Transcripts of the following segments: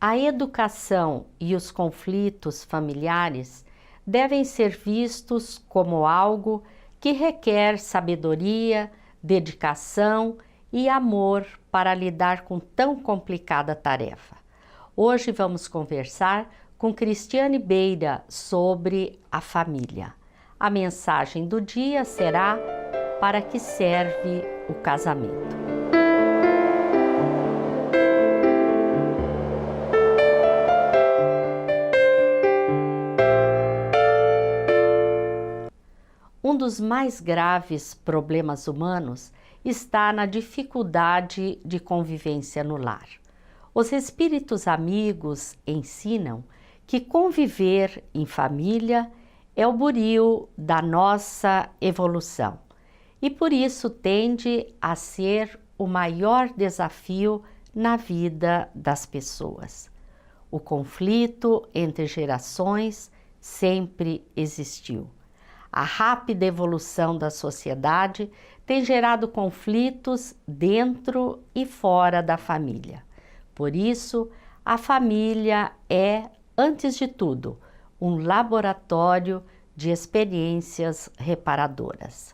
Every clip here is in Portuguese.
A educação e os conflitos familiares devem ser vistos como algo que requer sabedoria, dedicação e amor para lidar com tão complicada tarefa. Hoje vamos conversar com Cristiane Beira sobre a família. A mensagem do dia será: para que serve o casamento? Um dos mais graves problemas humanos está na dificuldade de convivência no lar. Os espíritos amigos ensinam que conviver em família é o buril da nossa evolução e por isso tende a ser o maior desafio na vida das pessoas. O conflito entre gerações sempre existiu. A rápida evolução da sociedade tem gerado conflitos dentro e fora da família. Por isso, a família é, antes de tudo, um laboratório de experiências reparadoras.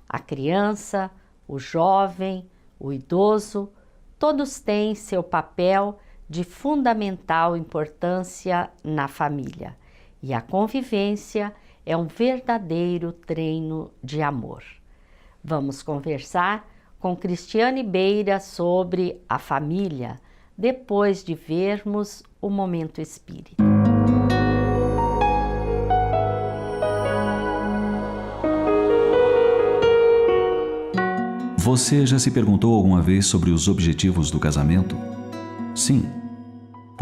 A criança, o jovem, o idoso, todos têm seu papel de fundamental importância na família, e a convivência é um verdadeiro treino de amor. Vamos conversar com Cristiane Beira sobre a família, depois de vermos o Momento Espírita. Você já se perguntou alguma vez sobre os objetivos do casamento? Sim,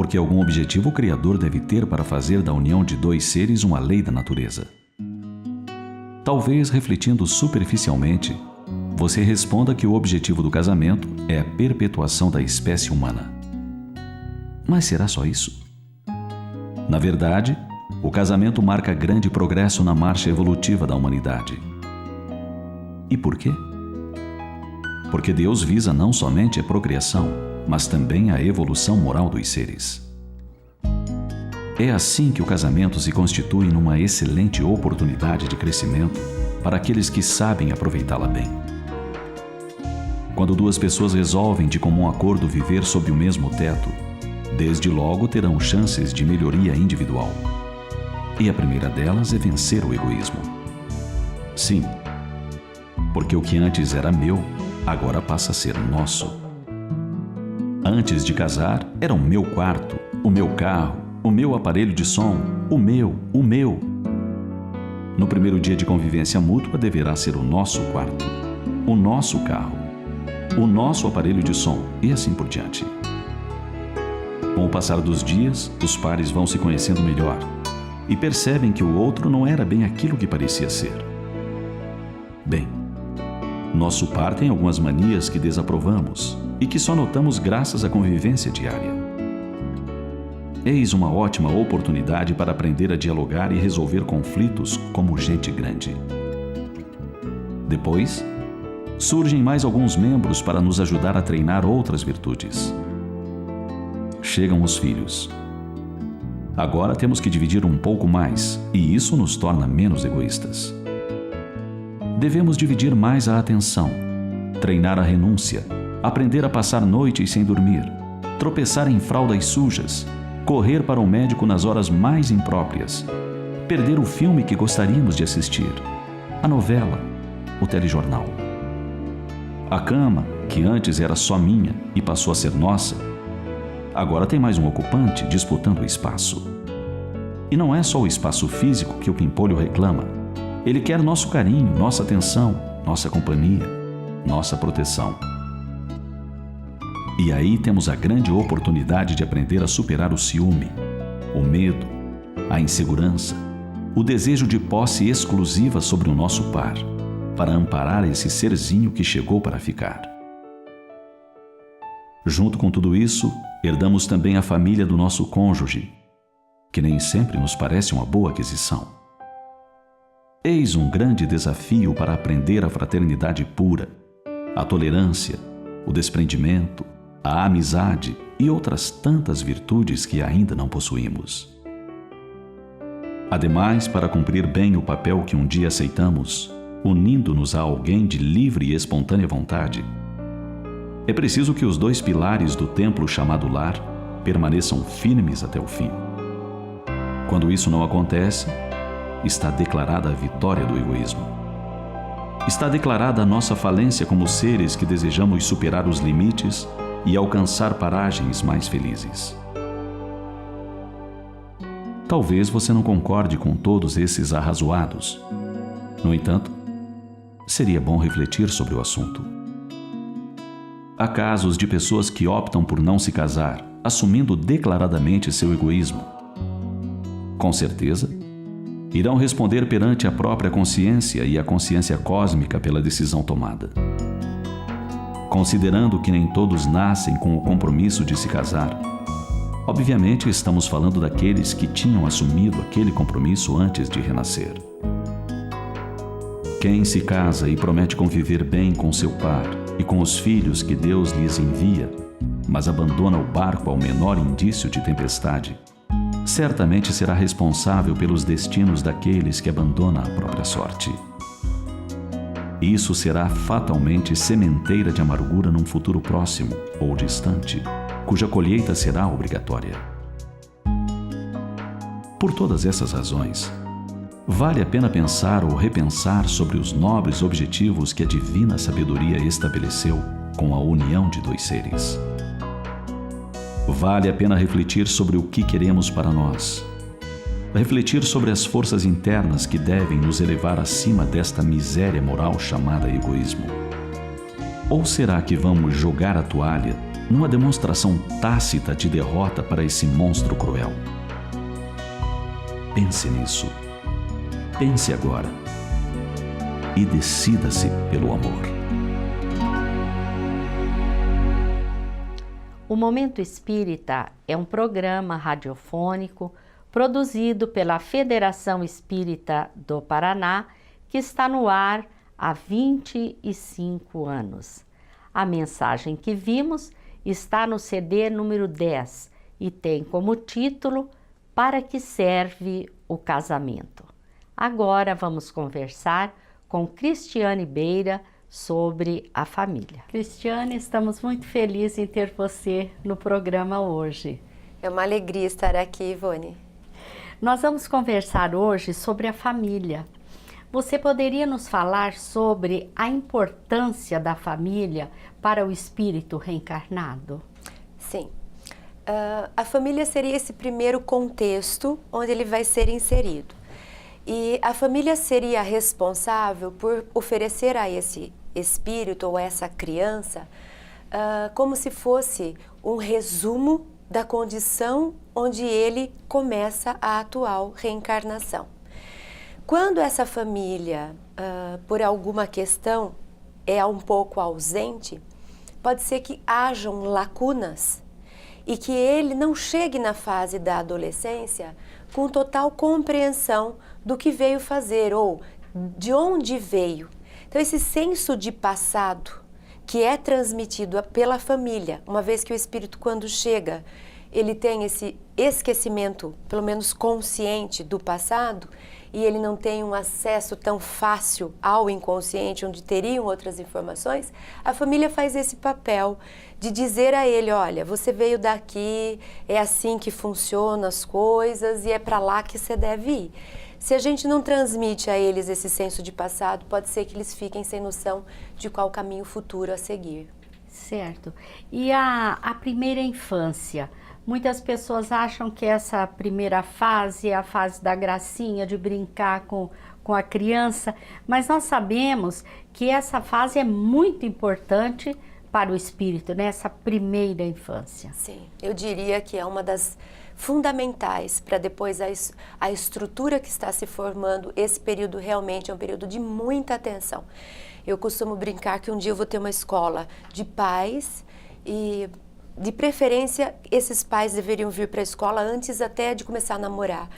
porque algum objetivo o Criador deve ter para fazer da união de dois seres uma lei da natureza. Talvez, refletindo superficialmente, você responda que o objetivo do casamento é a perpetuação da espécie humana. Mas será só isso? Na verdade, o casamento marca grande progresso na marcha evolutiva da humanidade. E por quê? Porque Deus visa não somente a procriação, mas também a evolução moral dos seres. É assim que o casamento se constitui numa excelente oportunidade de crescimento para aqueles que sabem aproveitá-la bem. Quando duas pessoas resolvem de comum acordo viver sob o mesmo teto, desde logo terão chances de melhoria individual. E a primeira delas é vencer o egoísmo. Sim, porque o que antes era meu, agora passa a ser nosso. Antes de casar, era o meu quarto, o meu carro, o meu aparelho de som, o meu. No primeiro dia de convivência mútua, deverá ser o nosso quarto, o nosso carro, o nosso aparelho de som e assim por diante. Com o passar dos dias, os pares vão se conhecendo melhor e percebem que o outro não era bem aquilo que parecia ser. Bem, nosso par tem algumas manias que desaprovamos e que só notamos graças à convivência diária. Eis uma ótima oportunidade para aprender a dialogar e resolver conflitos como gente grande. Depois, surgem mais alguns membros para nos ajudar a treinar outras virtudes. Chegam os filhos. Agora temos que dividir um pouco mais e isso nos torna menos egoístas. Devemos dividir mais a atenção, treinar a renúncia, aprender a passar noites sem dormir, tropeçar em fraldas sujas, correr para o médico nas horas mais impróprias, perder o filme que gostaríamos de assistir, a novela, o telejornal. A cama, que antes era só minha e passou a ser nossa, agora tem mais um ocupante disputando o espaço. E não é só o espaço físico que o pimpolho reclama. Ele quer nosso carinho, nossa atenção, nossa companhia, nossa proteção. E aí temos a grande oportunidade de aprender a superar o ciúme, o medo, a insegurança, o desejo de posse exclusiva sobre o nosso par, para amparar esse serzinho que chegou para ficar. Junto com tudo isso, herdamos também a família do nosso cônjuge, que nem sempre nos parece uma boa aquisição. Eis um grande desafio para aprender a fraternidade pura, a tolerância, o desprendimento, a amizade, e outras tantas virtudes que ainda não possuímos. Ademais, para cumprir bem o papel que um dia aceitamos, unindo-nos a alguém de livre e espontânea vontade, é preciso que os dois pilares do templo chamado lar permaneçam firmes até o fim. Quando isso não acontece, está declarada a vitória do egoísmo. Está declarada a nossa falência como seres que desejamos superar os limites e alcançar paragens mais felizes. Talvez você não concorde com todos esses arrazoados. No entanto, seria bom refletir sobre o assunto. Há casos de pessoas que optam por não se casar, assumindo declaradamente seu egoísmo. Com certeza, irão responder perante a própria consciência e a consciência cósmica pela decisão tomada. Considerando que nem todos nascem com o compromisso de se casar, obviamente estamos falando daqueles que tinham assumido aquele compromisso antes de renascer. Quem se casa e promete conviver bem com seu par e com os filhos que Deus lhes envia, mas abandona o barco ao menor indício de tempestade, certamente será responsável pelos destinos daqueles que abandonam a própria sorte. Isso será fatalmente sementeira de amargura num futuro próximo ou distante, cuja colheita será obrigatória. Por todas essas razões, vale a pena pensar ou repensar sobre os nobres objetivos que a divina sabedoria estabeleceu com a união de dois seres. Vale a pena refletir sobre o que queremos para nós. Refletir sobre as forças internas que devem nos elevar acima desta miséria moral chamada egoísmo. Ou será que vamos jogar a toalha numa demonstração tácita de derrota para esse monstro cruel? Pense nisso. Pense agora. E decida-se pelo amor. O Momento Espírita é um programa radiofônico produzido pela Federação Espírita do Paraná, que está no ar há 25 anos. A mensagem que vimos está no CD número 10 e tem como título Para que serve o casamento? Agora vamos conversar com Cristiane Beira sobre a família. Cristiane, estamos muito felizes em ter você no programa hoje. É uma alegria estar aqui, Ivone. Nós vamos conversar hoje sobre a família. Você poderia nos falar sobre a importância da família para o espírito reencarnado? Sim. A família seria esse primeiro contexto onde ele vai ser inserido. E a família seria responsável por oferecer a esse espírito ou essa criança como se fosse um resumo da condição onde ele começa a atual reencarnação. Quando essa família, por alguma questão, é um pouco ausente, pode ser que hajam lacunas e que ele não chegue na fase da adolescência com total compreensão do que veio fazer ou de onde veio. Então, esse senso de passado que é transmitido pela família, uma vez que o espírito, quando chega, ele tem esse esquecimento, pelo menos consciente, do passado, e ele não tem um acesso tão fácil ao inconsciente, onde teriam outras informações, a família faz esse papel de dizer a ele, olha, você veio daqui, é assim que funcionam as coisas e é para lá que você deve ir. Se a gente não transmite a eles esse senso de passado, pode ser que eles fiquem sem noção de qual caminho futuro a seguir. Certo. E a primeira infância? Muitas pessoas acham que essa primeira fase é a fase da gracinha, de brincar com a criança, mas nós sabemos que essa fase é muito importante para o espírito, né? Essa primeira infância. Sim, eu diria que é uma das fundamentais para depois a estrutura que está se formando. Esse período realmente é um período de muita atenção. Eu costumo brincar que um dia eu vou ter uma escola de pais e, de preferência, esses pais deveriam vir para a escola antes até de começar a namorar.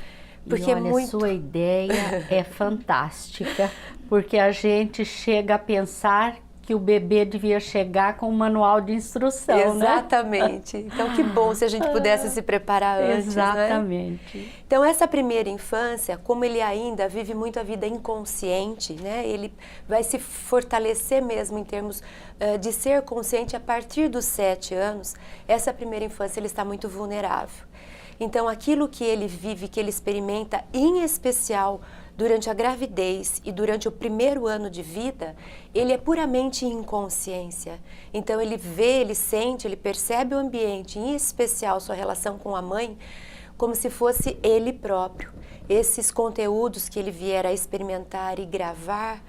Porque e olha, sua ideia é fantástica, porque a gente chega a pensar que que o bebê devia chegar com um manual de instrução, Exatamente. Né? Então, que bom se a gente pudesse se preparar antes, Exatamente. Né? Então, essa primeira infância, como ele ainda vive muito a vida inconsciente, né? Ele vai se fortalecer mesmo em termos de ser consciente a partir dos 7 anos. Essa primeira infância, ele está muito vulnerável. Então, aquilo que ele vive, que ele experimenta, em especial durante a gravidez e durante o primeiro ano de vida, ele é puramente inconsciência. Então, ele vê, ele sente, ele percebe o ambiente, em especial sua relação com a mãe, como se fosse ele próprio. Esses conteúdos que ele vier a experimentar e gravar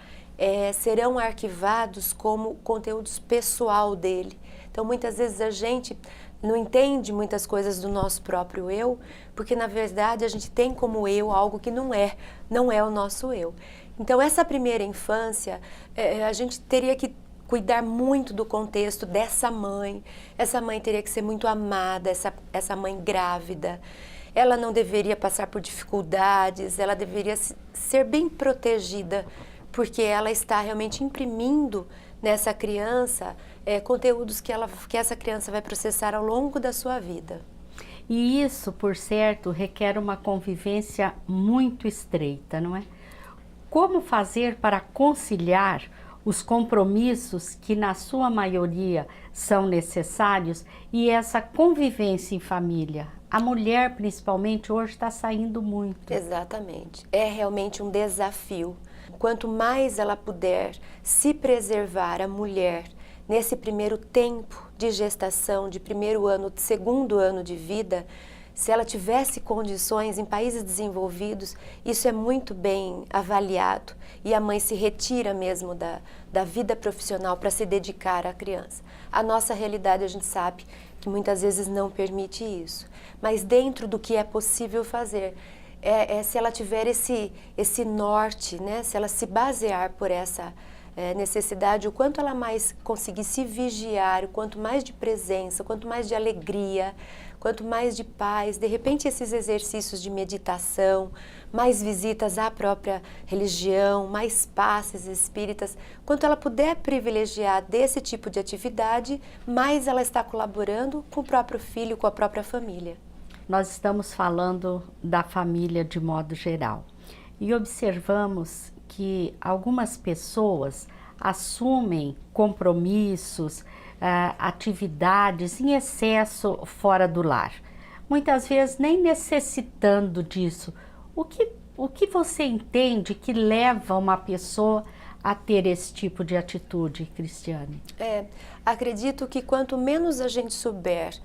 serão arquivados como conteúdos pessoal dele. Então, muitas vezes a gente não entende muitas coisas do nosso próprio eu, porque na verdade a gente tem como eu algo que não é o nosso eu. Então essa primeira infância, a gente teria que cuidar muito do contexto dessa mãe. Essa mãe teria que ser muito amada, essa mãe grávida. Ela não deveria passar por dificuldades, ela deveria ser bem protegida, porque ela está realmente imprimindo nessa criança conteúdos que essa criança vai processar ao longo da sua vida. E isso, por certo, requer uma convivência muito estreita, não é? Como fazer para conciliar os compromissos que, na sua maioria, são necessários e essa convivência em família? A mulher, principalmente, hoje está saindo muito. Exatamente. É realmente um desafio. Quanto mais ela puder se preservar, a mulher, nesse primeiro tempo de gestação, de primeiro ano, de segundo ano de vida, se ela tivesse condições em países desenvolvidos, isso é muito bem avaliado e a mãe se retira mesmo da vida profissional para se dedicar à criança. A nossa realidade, a gente sabe que muitas vezes não permite isso, mas dentro do que é possível fazer, se ela tiver esse norte, né? Se ela se basear por essa necessidade, o quanto ela mais conseguir se vigiar, o quanto mais de presença, o quanto mais de alegria, quanto mais de paz, de repente esses exercícios de meditação, mais visitas à própria religião, mais passes espíritas, quanto ela puder privilegiar desse tipo de atividade, mais ela está colaborando com o próprio filho, com a própria família. Nós estamos falando da família de modo geral e observamos que algumas pessoas assumem compromissos, atividades em excesso fora do lar, muitas vezes nem necessitando disso. O que você entende que leva uma pessoa a ter esse tipo de atitude, Cristiane? Acredito que quanto menos a gente souber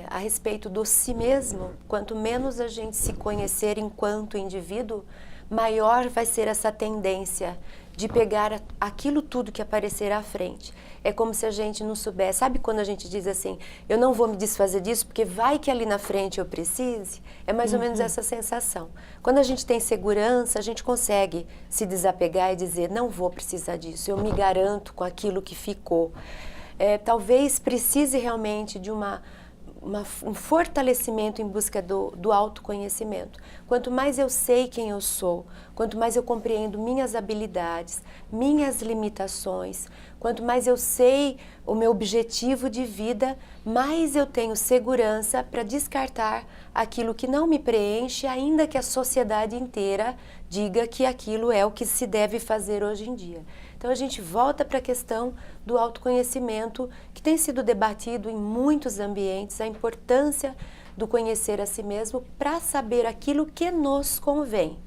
a respeito do si mesmo, quanto menos a gente se conhecer enquanto indivíduo, maior vai ser essa tendência de pegar aquilo tudo que aparecer à frente. É como se a gente não soubesse. Sabe quando a gente diz assim, eu não vou me desfazer disso porque vai que ali na frente eu precise? É mais ou menos essa sensação. Quando a gente tem segurança, a gente consegue se desapegar e dizer, não vou precisar disso, eu me garanto com aquilo que ficou. Talvez precise realmente de um fortalecimento em busca do autoconhecimento. Quanto mais eu sei quem eu sou, quanto mais eu compreendo minhas habilidades, minhas limitações, quanto mais eu sei o meu objetivo de vida, mais eu tenho segurança para descartar aquilo que não me preenche, ainda que a sociedade inteira diga que aquilo é o que se deve fazer hoje em dia. Então a gente volta para a questão do autoconhecimento, que tem sido debatido em muitos ambientes, a importância do conhecer a si mesmo para saber aquilo que nos convém.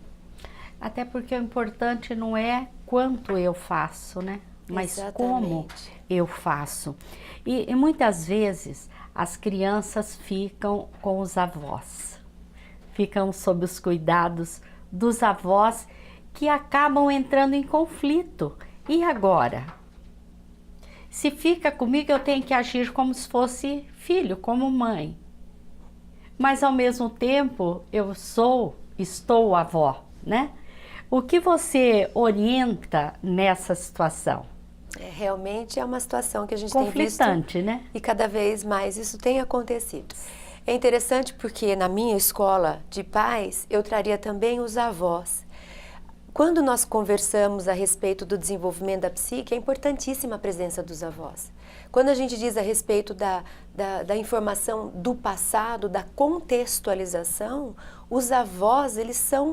Até porque o importante não é quanto eu faço, né? Mas como eu faço. E muitas vezes as crianças ficam com os avós, ficam sob os cuidados dos avós que acabam entrando em conflito. E agora? Se fica comigo, eu tenho que agir como se fosse filho, como mãe. Mas ao mesmo tempo, eu estou avó, né? O que você orienta nessa situação? Realmente é uma situação que a gente tem visto. Conflitante, né? E cada vez mais isso tem acontecido. É interessante porque na minha escola de pais, eu traria também os avós. Quando nós conversamos a respeito do desenvolvimento da psique, é importantíssima a presença dos avós. Quando a gente diz a respeito da informação do passado, da contextualização, os avós, eles são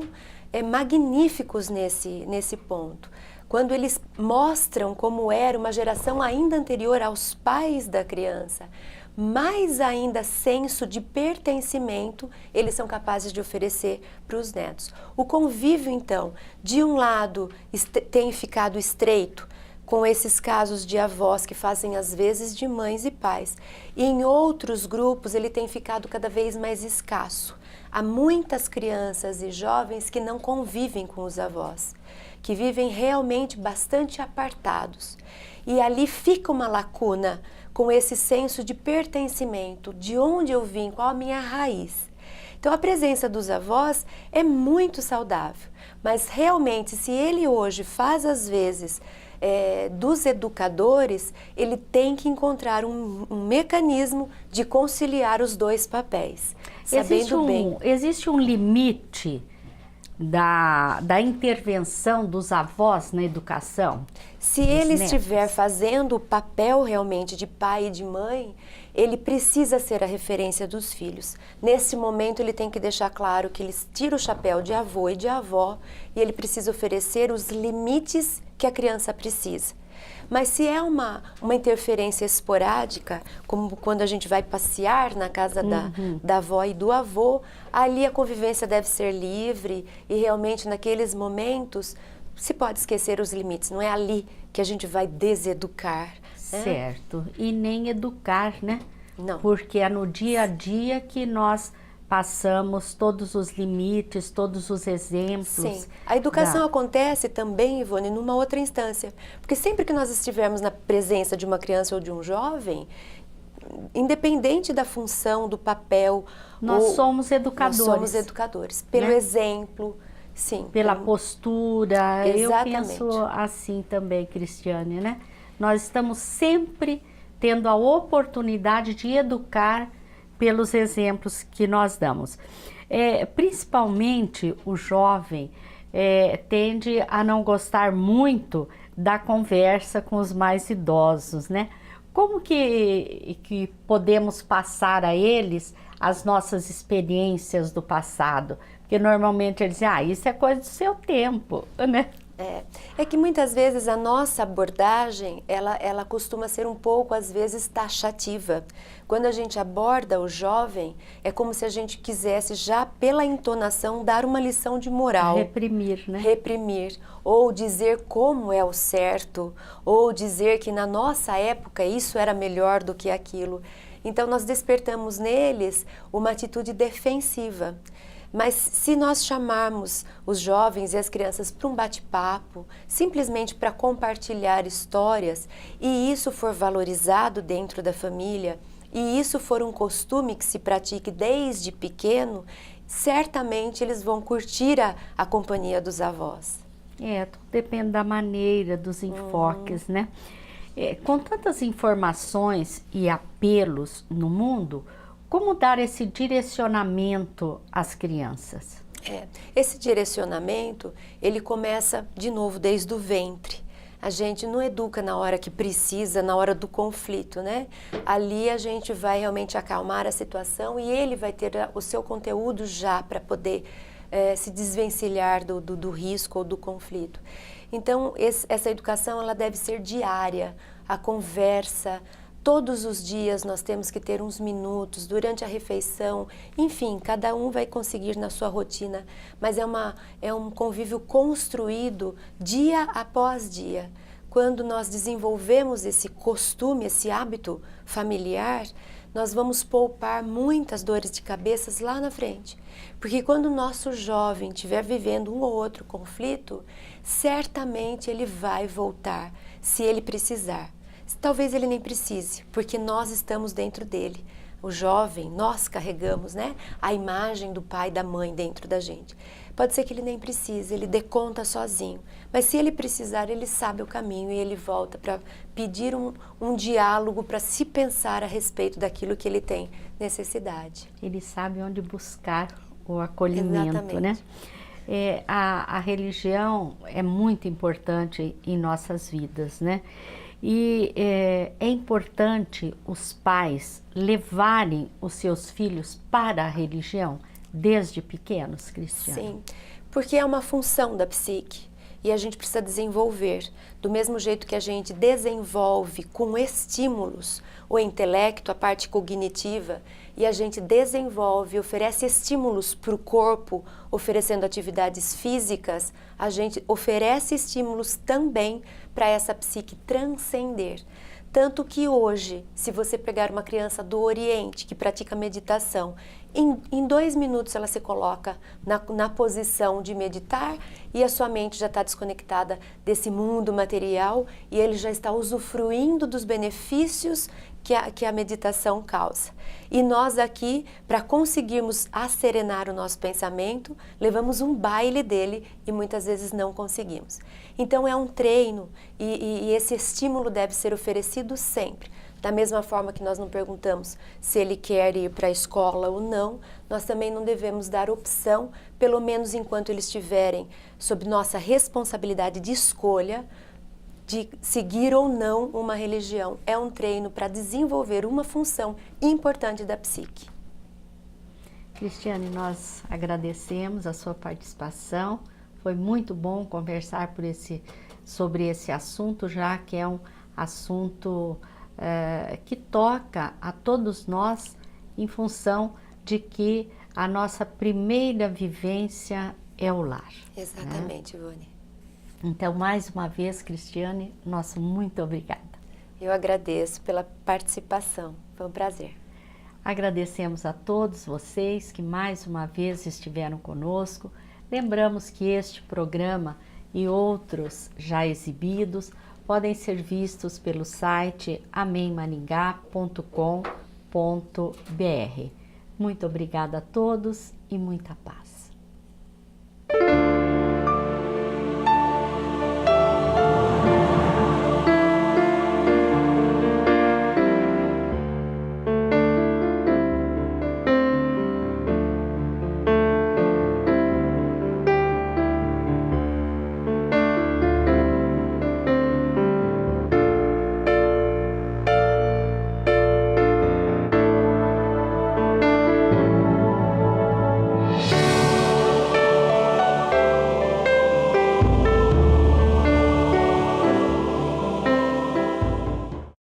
magníficos nesse ponto. Quando eles mostram como era uma geração ainda anterior aos pais da criança, mais ainda senso de pertencimento eles são capazes de oferecer para os netos. O convívio, então, de um lado tem ficado estreito, com esses casos de avós que fazem às vezes de mães e pais, e em outros grupos ele tem ficado cada vez mais escasso. Há muitas crianças e jovens que não convivem com os avós, que vivem realmente bastante apartados. E ali fica uma lacuna com esse senso de pertencimento, de onde eu vim, qual a minha raiz. Então a presença dos avós é muito saudável, mas realmente se ele hoje faz às vezes dos educadores, ele tem que encontrar um mecanismo de conciliar os dois papéis, sabendo bem. Existe um limite da intervenção dos avós na educação? Se ele estiver fazendo o papel realmente de pai e de mãe, ele precisa ser a referência dos filhos. Nesse momento ele tem que deixar claro que ele tira o chapéu de avô e de avó e ele precisa oferecer os limites que a criança precisa. Mas se é uma interferência esporádica, como quando a gente vai passear na casa da avó e do avô, ali a convivência deve ser livre e realmente naqueles momentos se pode esquecer os limites, não é ali que a gente vai deseducar. Né? Certo, e nem educar, né? Não. Porque é no dia a dia que nós passamos todos os limites, todos os exemplos. Sim, a educação acontece também, Ivone, numa outra instância. Porque sempre que nós estivermos na presença de uma criança ou de um jovem, independente da função, do papel... Nós somos educadores. Nós somos educadores, pelo exemplo, sim. Pela postura. Exatamente. Eu penso assim também, Cristiane, né? Nós estamos sempre tendo a oportunidade de educar pelos exemplos que nós damos. Principalmente o jovem tende a não gostar muito da conversa com os mais idosos, né? Como que podemos passar a eles as nossas experiências do passado? Porque normalmente eles dizem, isso é coisa do seu tempo, né? É que muitas vezes a nossa abordagem, ela costuma ser um pouco, às vezes, taxativa. Quando a gente aborda o jovem, é como se a gente quisesse já, pela entonação, dar uma lição de moral. Reprimir, né? Reprimir, ou dizer como é o certo, ou dizer que na nossa época isso era melhor do que aquilo. Então nós despertamos neles uma atitude defensiva. Mas se nós chamarmos os jovens e as crianças para um bate-papo, simplesmente para compartilhar histórias, e isso for valorizado dentro da família, e isso for um costume que se pratique desde pequeno, certamente eles vão curtir a companhia dos avós. Tudo depende da maneira, dos enfoques, né? Com tantas informações e apelos no mundo, como dar esse direcionamento às crianças? Esse direcionamento, ele começa de novo desde o ventre. A gente não educa na hora que precisa, na hora do conflito, né? Ali a gente vai realmente acalmar a situação e ele vai ter o seu conteúdo já para poder se desvencilhar do risco ou do conflito. Então, essa educação ela deve ser diária, a conversa. Todos os dias nós temos que ter uns minutos durante a refeição, enfim, cada um vai conseguir na sua rotina, mas é um convívio construído dia após dia. Quando nós desenvolvemos esse costume, esse hábito familiar, nós vamos poupar muitas dores de cabeça lá na frente. Porque quando o nosso jovem estiver vivendo um ou outro conflito, certamente ele vai voltar, se ele precisar. Talvez ele nem precise, porque nós estamos dentro dele. O jovem, nós carregamos, né, a imagem do pai e da mãe dentro da gente. Pode ser que ele nem precise, ele dê conta sozinho. Mas se ele precisar, ele sabe o caminho e ele volta para pedir um diálogo, para se pensar a respeito daquilo que ele tem necessidade. Ele sabe onde buscar o acolhimento, exatamente, né? A religião é muito importante em nossas vidas, né? E é importante os pais levarem os seus filhos para a religião desde pequenos, Cristiane? Sim, porque é uma função da psique e a gente precisa desenvolver. Do mesmo jeito que a gente desenvolve com estímulos o intelecto, a parte cognitiva, e a gente desenvolve, oferece estímulos para o corpo, oferecendo atividades físicas, a gente oferece estímulos também para essa psique transcender. Tanto que hoje, se você pegar uma criança do Oriente que pratica meditação, em 2 minutos ela se coloca na posição de meditar e a sua mente já está desconectada desse mundo material e ele já está usufruindo dos benefícios que a meditação causa. E nós aqui, para conseguirmos acerenar o nosso pensamento, levamos um baile dele e muitas vezes não conseguimos. Então é um treino e esse estímulo deve ser oferecido sempre. Da mesma forma que nós não perguntamos se ele quer ir para a escola ou não, nós também não devemos dar opção, pelo menos enquanto eles estiverem sob nossa responsabilidade de escolha, de seguir ou não uma religião. É um treino para desenvolver uma função importante da psique. Cristiane, nós agradecemos a sua participação. Foi muito bom conversar sobre esse assunto, já que é um assunto que toca a todos nós em função de que a nossa primeira vivência é o lar. Exatamente, né? Ivone. Então, mais uma vez, Cristiane, nosso muito obrigada. Eu agradeço pela participação, foi um prazer. Agradecemos a todos vocês que mais uma vez estiveram conosco. Lembramos que este programa e outros já exibidos podem ser vistos pelo site amemmaningá.com.br. Muito obrigada a todos e muita paz.